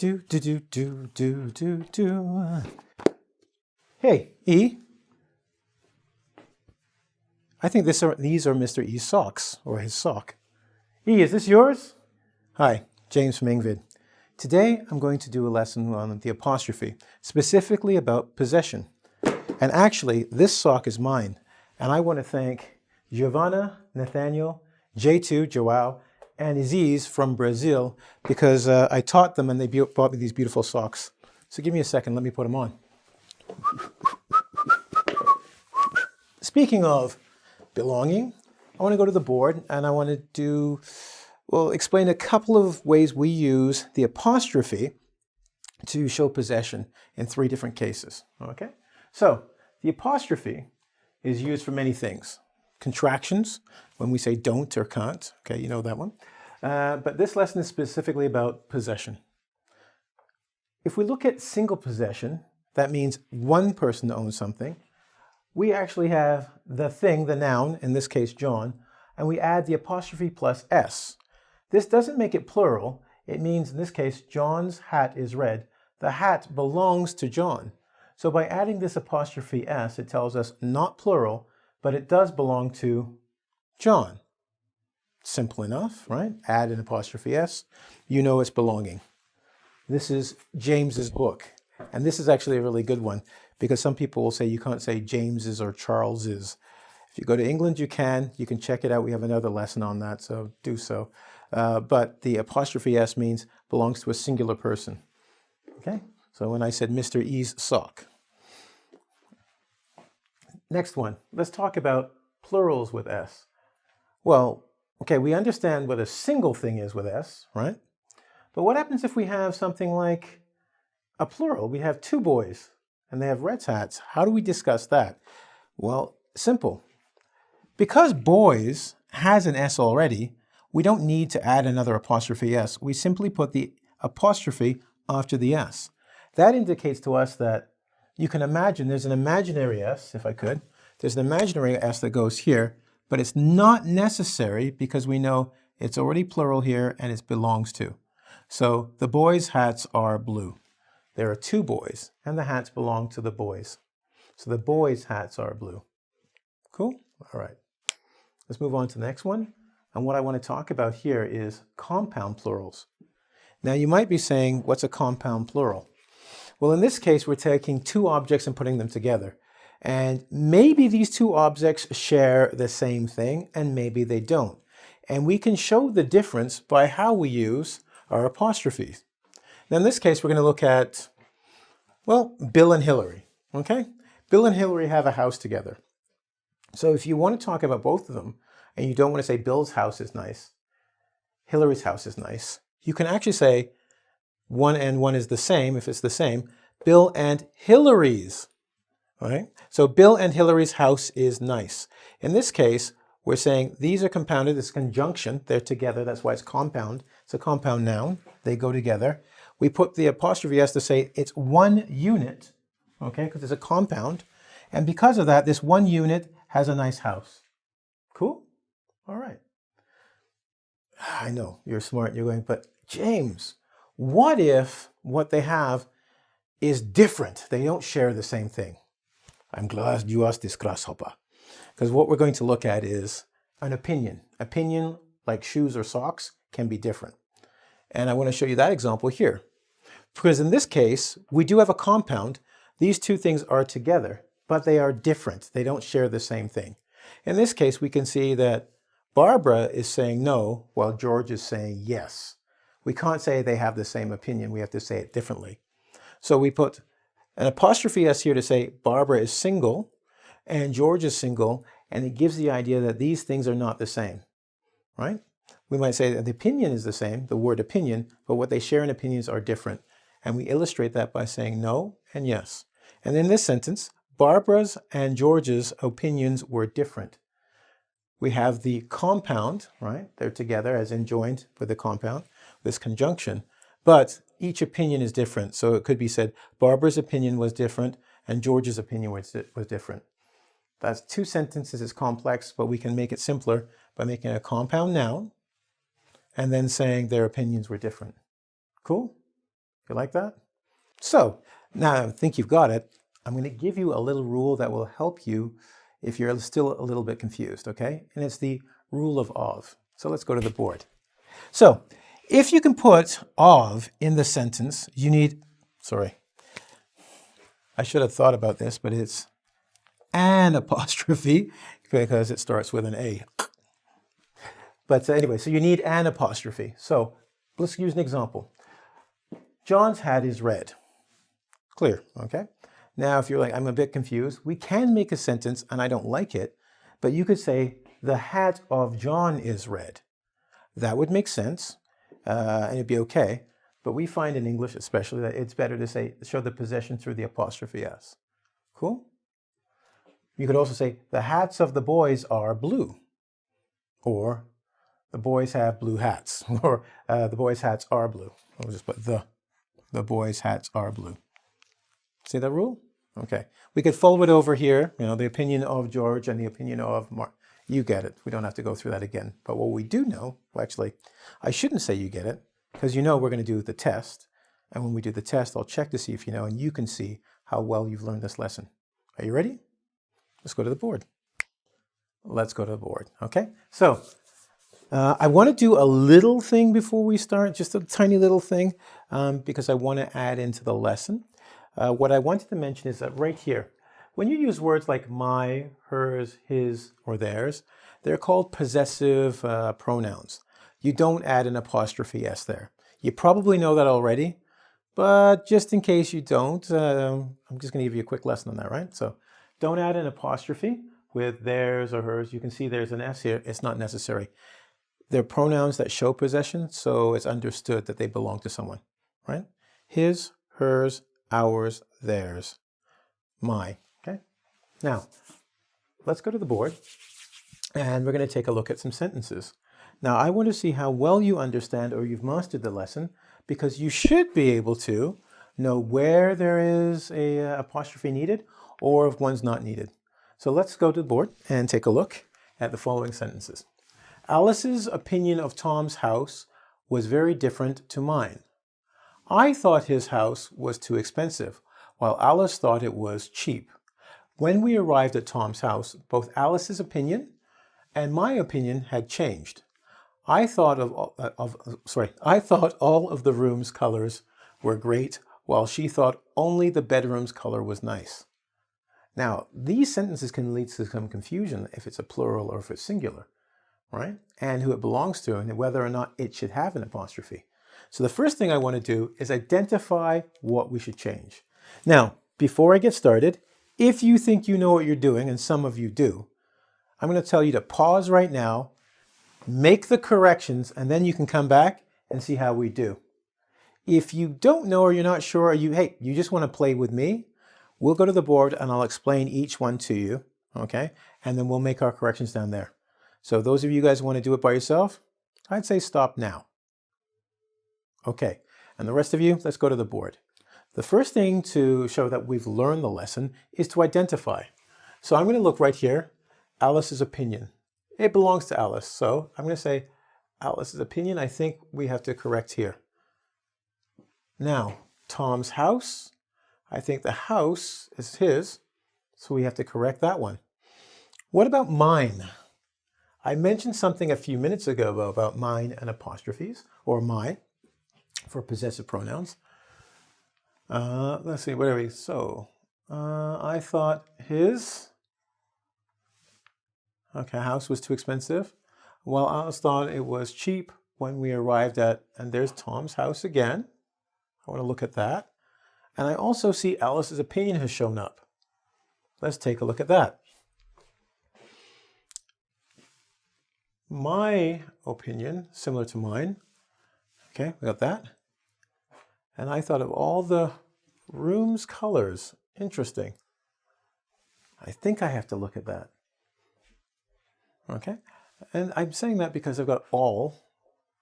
Do, do, do, do, do, do, do. Hey, E. I think these are Mr. E's socks, or his sock. E, is this yours? Hi, James from engVid. Today I'm going to do a lesson on the apostrophe, specifically about possession. And actually, this sock is mine. And I want to thank Giovana, Nathanial, J2, Joal, and Izis from Brazil, because I taught them and they bought me these beautiful socks. So give me a second, let me put them on. Speaking of belonging, I want to go to the board and I want to explain a couple of ways we use the apostrophe to show possession in 3 different cases. Okay? So the apostrophe is used for many things. Contractions, when we say don't or can't. Okay, you know that one. But this lesson is specifically about possession. If we look at single possession, that means one person owns something. We actually have the thing, the noun, in this case John, and we add the apostrophe plus S. This doesn't make it plural. It means, in this case, John's hat is red. The hat belongs to John. So by adding this apostrophe S, it tells us not plural, but it does belong to John. Simple enough, right? Add an apostrophe S, you know it's belonging. This is James's book. And this is actually a really good one, because some people will say you can't say James's or Charles's. If you go to England, you can check it out. We have another lesson on that, so do so. But the apostrophe S means belongs to a singular person. Okay? So when I said Mr. E's sock. Next one, let's talk about plurals with S. Well, okay, we understand what a single thing is with S, right? But what happens if we have something like a plural? We have 2 boys and they have red hats. How do we discuss that? Well, simple. Because boys has an S already, we don't need to add another apostrophe S. We simply put the apostrophe after the S. That indicates to us that you can imagine there's an imaginary S, if I could. There's an imaginary S that goes here, but it's not necessary because we know it's already plural here and it belongs to. So the boys' hats are blue. There are 2 boys and the hats belong to the boys. So the boys' hats are blue. Cool? All right. Let's move on to the next one. And what I want to talk about here is compound plurals. Now you might be saying, what's a compound plural? Well, in this case, we're taking 2 objects and putting them together. And maybe these 2 objects share the same thing, and maybe they don't. And we can show the difference by how we use our apostrophes. Now, in this case, we're going to look at, well, Bill and Hillary. Okay? Bill and Hillary have a house together. So if you want to talk about both of them, and you don't want to say Bill's house is nice, Hillary's house is nice, you can actually say 1 and 1 is the same, if it's the same, Bill and Hillary's. All right? So Bill and Hillary's house is nice. In this case, we're saying these are compounded, it's conjunction, they're together, that's why it's compound. It's a compound noun, they go together. We put the apostrophe S to say it's 1 unit, okay, because it's a compound. And because of that, this 1 unit has a nice house. Cool? All right. I know, you're smart, you're going, but James, what if what they have is different? They don't share the same thing. I'm glad you asked this, grasshopper. Because what we're going to look at is an opinion. Opinion, like shoes or socks, can be different. And I want to show you that example here. Because in this case, we do have a compound. These 2 things are together, but they are different. They don't share the same thing. In this case, we can see that Barbara is saying no, while George is saying yes. We can't say they have the same opinion. We have to say it differently. So we put an apostrophe S here to say Barbara is single and George is single, and it gives the idea that these things are not the same, right? We might say that the opinion is the same, the word opinion, but what they share in opinions are different. And we illustrate that by saying no and yes. And in this sentence, Barbara's and George's opinions were different. We have the compound, right? They're together as in joined with the compound, this conjunction, but each opinion is different. So it could be said Barbara's opinion was different and George's opinion was different. That's 2 sentences, it's complex, but we can make it simpler by making a compound noun and then saying their opinions were different. Cool? You like that? So now I think you've got it. I'm going to give you a little rule that will help you if you're still a little bit confused, okay? And it's the rule of. So let's go to the board. So if you can put of in the sentence, you need, sorry, I should have thought about this, but it's an apostrophe because it starts with an A. But anyway, so you need an apostrophe. So let's use an example. John's hat is red. Clear, okay? Now, if you're like, I'm a bit confused, we can make a sentence, and I don't like it, but you could say, the hat of John is red. That would make sense, and it'd be okay. But we find in English especially that it's better to say, show the possession through the apostrophe S. Cool? You could also say, the hats of the boys are blue. Or, the boys have blue hats. Or, the boys' hats are blue. I'll just put the boys' hats are blue. See that rule? Okay. We could follow it over here, you know, the opinion of George and the opinion of Mark. You get it. We don't have to go through that again. But what we do know, well, actually, I shouldn't say you get it, because you know we're going to do the test. And when we do the test, I'll check to see if you know, and you can see how well you've learned this lesson. Are you ready? Let's go to the board. Let's go to the board, okay? So, I want to do a little thing before we start, just a tiny little thing, because I want to add into the lesson. What I wanted to mention is that right here, when you use words like my, hers, his, or theirs, they're called possessive pronouns. You don't add an apostrophe S there. You probably know that already, but just in case you don't, I'm just going to give you a quick lesson on that, right? So don't add an apostrophe with theirs or hers. You can see there's an S here. It's not necessary. They're pronouns that show possession, so it's understood that they belong to someone, right? His, hers, ours, theirs, my, okay? Now, let's go to the board, and we're going to take a look at some sentences. Now, I want to see how well you understand or you've mastered the lesson, because you should be able to know where there is a apostrophe needed or if one's not needed. So let's go to the board and take a look at the following sentences. Alice's opinion of Tom's house was very different to mine. I thought his house was too expensive, while Alice thought it was cheap. When we arrived at Tom's house, both Alice's opinion and my opinion had changed. I thought all of the room's colors were great, while she thought only the bedroom's color was nice. Now, these sentences can lead to some confusion if it's a plural or if it's singular, right? And who it belongs to and whether or not it should have an apostrophe. So the first thing I want to do is identify what we should change. Now, before I get started, if you think you know what you're doing, and some of you do, I'm going to tell you to pause right now, make the corrections, and then you can come back and see how we do. If you don't know or you're not sure, or you just want to play with me, we'll go to the board and I'll explain each one to you, okay? And then we'll make our corrections down there. So those of you guys who want to do it by yourself, I'd say stop now. Okay, and the rest of you, let's go to the board. The first thing to show that we've learned the lesson is to identify. So I'm going to look right here, Alice's opinion. It belongs to Alice, so I'm going to say Alice's opinion. I think we have to correct here. Now, Tom's house. I think the house is his, so we have to correct that one. What about mine? I mentioned something a few minutes ago about mine and apostrophes, or my, for possessive pronouns. Let's see, where are we? So, I thought his, house was too expensive. Well, Alice thought it was cheap when we arrived at, and there's Tom's house again. I want to look at that. And I also see Alice's opinion has shown up. Let's take a look at that. My opinion, similar to mine. Okay, we got that. And I thought of all the room's colors. Interesting. I think I have to look at that. Okay, and I'm saying that because I've got all.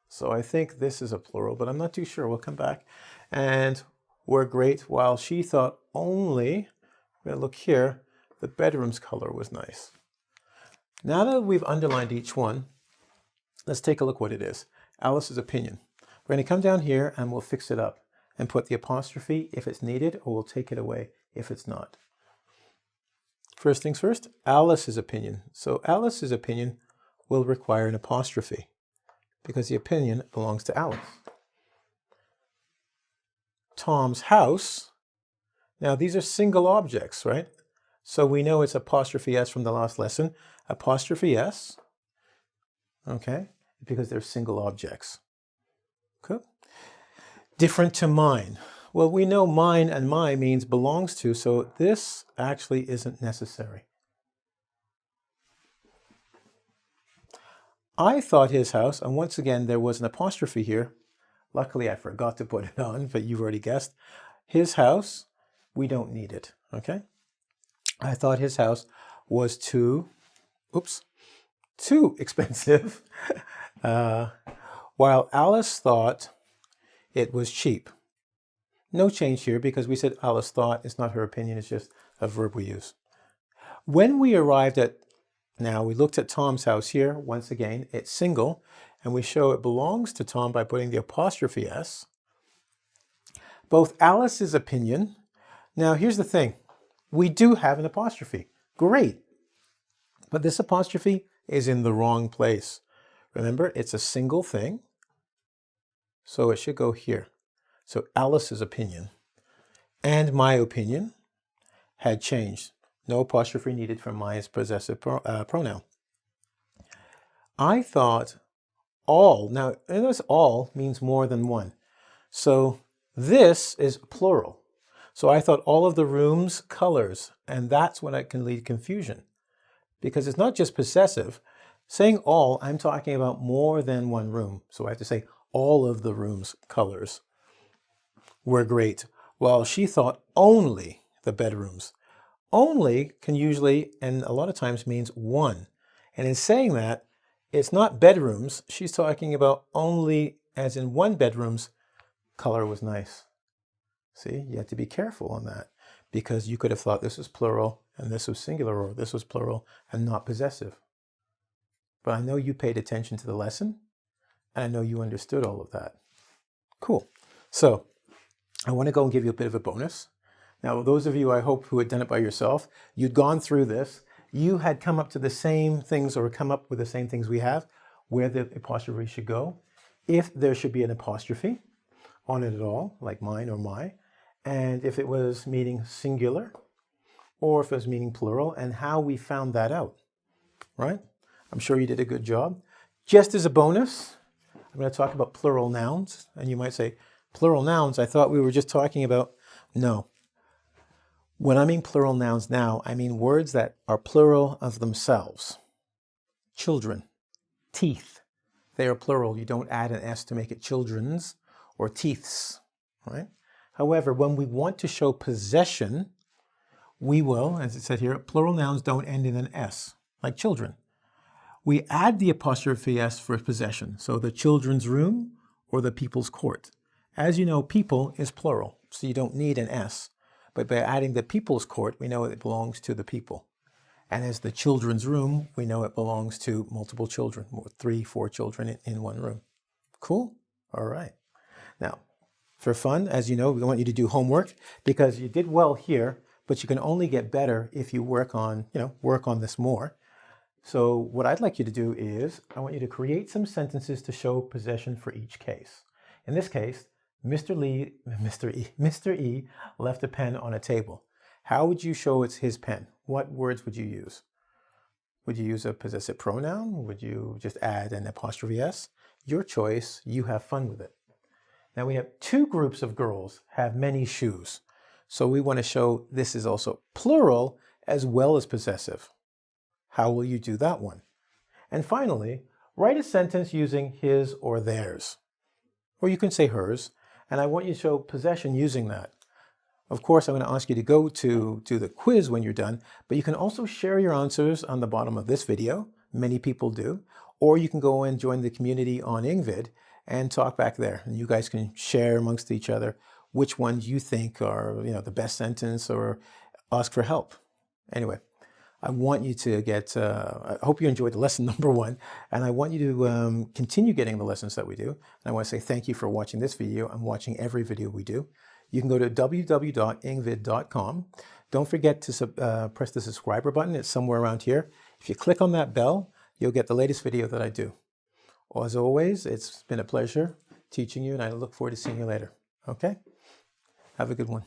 So I think this is a plural, but I'm not too sure. We'll come back. And we're great, while she thought only, we're going to look here, the bedroom's color was nice. Now that we've underlined each one, let's take a look what it is. Alice's opinion. We're going to come down here and we'll fix it up. and put the apostrophe if it's needed, or we'll take it away if it's not. First things first, Alice's opinion. So Alice's opinion will require an apostrophe because the opinion belongs to Alice. Tom's house. Now these are single objects, right? So we know it's apostrophe S from the last lesson. Apostrophe S, okay, because they're single objects. Cool. Different to mine. Well, we know mine and my means belongs to, so this actually isn't necessary. I thought his house, and once again there was an apostrophe here. Luckily I forgot to put it on, but you've already guessed. His house, we don't need it, okay? I thought his house was too expensive, while Alice thought it was cheap. No change here because we said Alice thought. It's not her opinion, it's just a verb we use. When we arrived at, now we looked at Tom's house here, once again, it's single, and we show it belongs to Tom by putting the apostrophe S. Both Alice's opinion, now here's the thing, we do have an apostrophe, great, but this apostrophe is in the wrong place. Remember, it's a single thing, so it should go here. So Alice's opinion and my opinion had changed. No apostrophe needed for my as possessive pronoun. I thought all, now notice all means more than one. So this is plural. So I thought all of the room's colors, and that's when it can lead confusion. Because it's not just possessive. Saying all, I'm talking about more than one room. So I have to say all of the room's colors were great, while she thought only the bedrooms. Only can usually, and a lot of times, means one. And in saying that, it's not bedrooms. She's talking about only, as in one bedroom's color was nice. See, you have to be careful on that because you could have thought this was plural and this was singular, or this was plural and not possessive. But I know you paid attention to the lesson and I know you understood all of that. Cool. So I want to go and give you a bit of a bonus. Now, those of you, I hope, who had done it by yourself, you'd gone through this, you had come up to the same things or come up with the same things we have, where the apostrophe should go, if there should be an apostrophe on it at all, like mine or my, and if it was meaning singular, or if it was meaning plural, and how we found that out, right? I'm sure you did a good job. Just as a bonus, I'm going to talk about plural nouns, and you might say, plural nouns, I thought we were just talking about, no. When I mean plural nouns now, I mean words that are plural of themselves. Children, teeth, they are plural. You don't add an S to make it children's or teeths, right? However, when we want to show possession, we will, as it said here, plural nouns don't end in an S, like children. We add the apostrophe S for possession, so the children's room or the people's court. As you know, people is plural, so you don't need an S. But by adding the people's court, we know it belongs to the people. And as the children's room, we know it belongs to multiple children, 3, 4 children in one room. Cool? All right. Now, for fun, as you know, we want you to do homework because you did well here, but you can only get better if you work on this more. So what I'd like you to do is, I want you to create some sentences to show possession for each case. In this case, Mr. E left a pen on a table. How would you show it's his pen? What words would you use? Would you use a possessive pronoun? Would you just add an apostrophe S? Your choice, you have fun with it. Now we have 2 groups of girls have many shoes. So we want to show this is also plural as well as possessive. How will you do that one? And finally, write a sentence using his or theirs. Or you can say hers. And I want you to show possession using that. Of course, I'm going to ask you to go to the quiz when you're done, but you can also share your answers on the bottom of this video. Many people do. Or you can go and join the community on engVid and talk back there. And you guys can share amongst each other which ones you think are the best sentence or ask for help. Anyway, I want you to get, I hope you enjoyed the lesson number 1, and I want you to continue getting the lessons that we do. And I want to say thank you for watching this video and watching every video we do. You can go to www.engvid.com. Don't forget to press the subscriber button. It's somewhere around here. If you click on that bell, you'll get the latest video that I do. As always, it's been a pleasure teaching you, and I look forward to seeing you later. Okay? Have a good one.